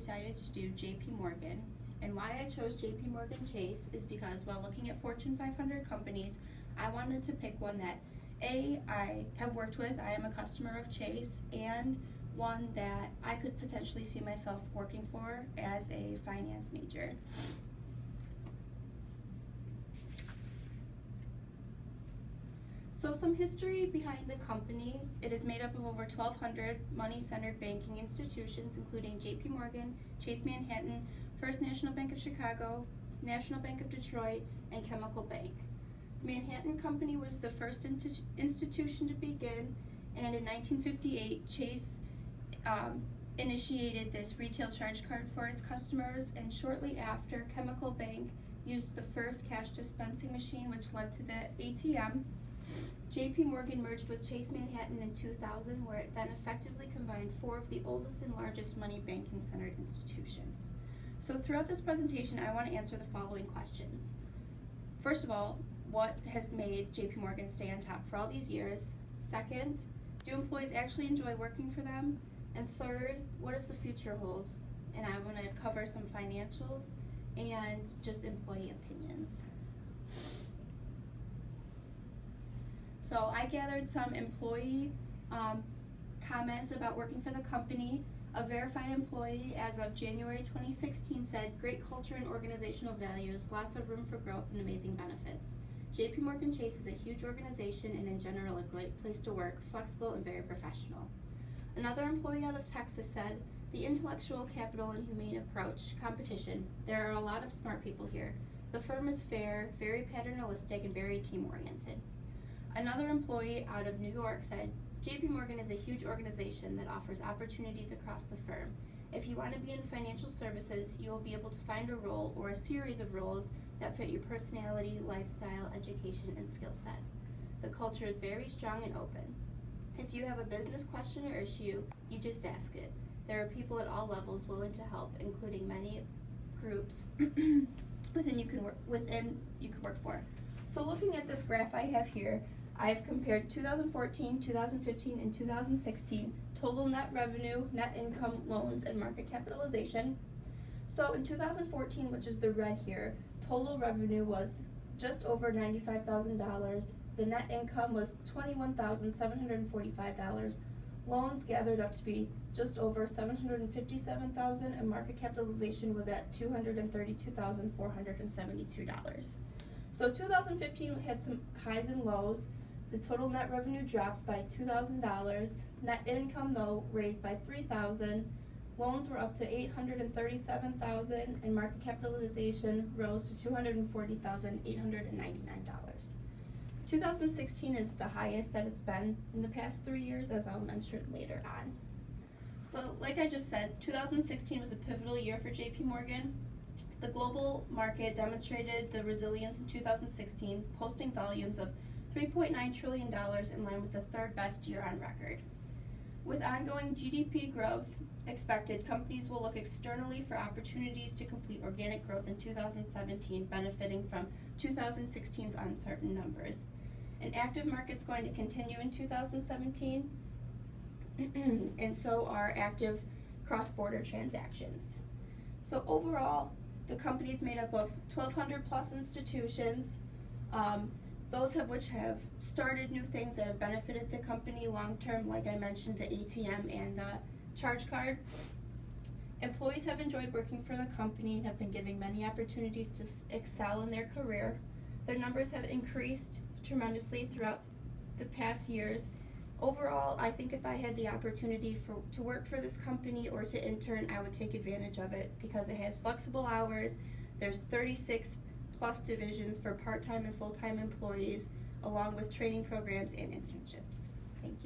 decided to do JP Morgan. And why I chose JP Morgan Chase is because while looking at Fortune 500 companies, I wanted to pick one that I have worked with, I am a customer of Chase, and one that I could potentially see myself working for as a finance major. So some history behind the company. It is made up of over 1,200 money-centered banking institutions, including JP Morgan, Chase Manhattan, First National Bank of Chicago, National Bank of Detroit, and Chemical Bank. The Manhattan Company was the first institution to begin, and in 1958, Chase initiated this retail charge card for its customers, and shortly after, Chemical Bank used the first cash dispensing machine, which led to the ATM. JP Morgan merged with Chase Manhattan in 2000, where it then effectively combined four of the oldest and largest money banking centered institutions. So throughout this presentation, I want to answer the following questions. First of all, what has made JP Morgan stay on top for all these years? Second, do employees actually enjoy working for them? And third, what does the future hold? And I want to cover some financials and just employee opinions. So I gathered some employee comments about working for the company. A verified employee as of January 2016 said, "Great culture and organizational values, lots of room for growth and amazing benefits. JP Morgan Chase is a huge organization and in general a great place to work, flexible and very professional." Another employee out of Texas said, "The intellectual capital and humane approach, competition. There are a lot of smart people here. The firm is fair, very paternalistic, and very team-oriented." Another employee out of New York said, "JP Morgan is a huge organization that offers opportunities across the firm. If you want to be in financial services, you will be able to find a role or a series of roles that fit your personality, lifestyle, education, and skill set. The culture is very strong and open. If you have a business question or issue, you just ask it. There are people at all levels willing to help, including many groups within you can work for." So looking at this graph I have here, I've compared 2014, 2015, and 2016 total net revenue, net income, loans, and market capitalization. So in 2014, which is the red here, total revenue was just over $95,000. The net income was $21,745. Loans gathered up to be just over $757,000, and market capitalization was at $232,472. So 2015 had some highs and lows. The total net revenue dropped by $2,000. Net income, though, raised by $3,000. Loans were up to $837,000, and market capitalization rose to $240,899. 2016 is the highest that it's been in the past 3 years, as I'll mention later on. So, like I just said, 2016 was a pivotal year for JP Morgan. The global market demonstrated the resilience in 2016, posting volumes of $3.9 trillion in line with the third best year on record. With ongoing GDP growth expected, companies will look externally for opportunities to complete organic growth in 2017, benefiting from 2016's uncertain numbers. An active market's going to continue in 2017, and so are active cross-border transactions. So overall, the company is made up of 1,200 plus institutions, those of which have started new things that have benefited the company long term, like I mentioned, the ATM and the charge card. Employees have enjoyed working for the company and have been given many opportunities to excel in their career. Their numbers have increased tremendously throughout the past years. Overall, I think if I had the opportunity to work for this company or to intern, I would take advantage of it because it has flexible hours. There's 36 plus divisions for part-time and full-time employees, along with training programs and internships.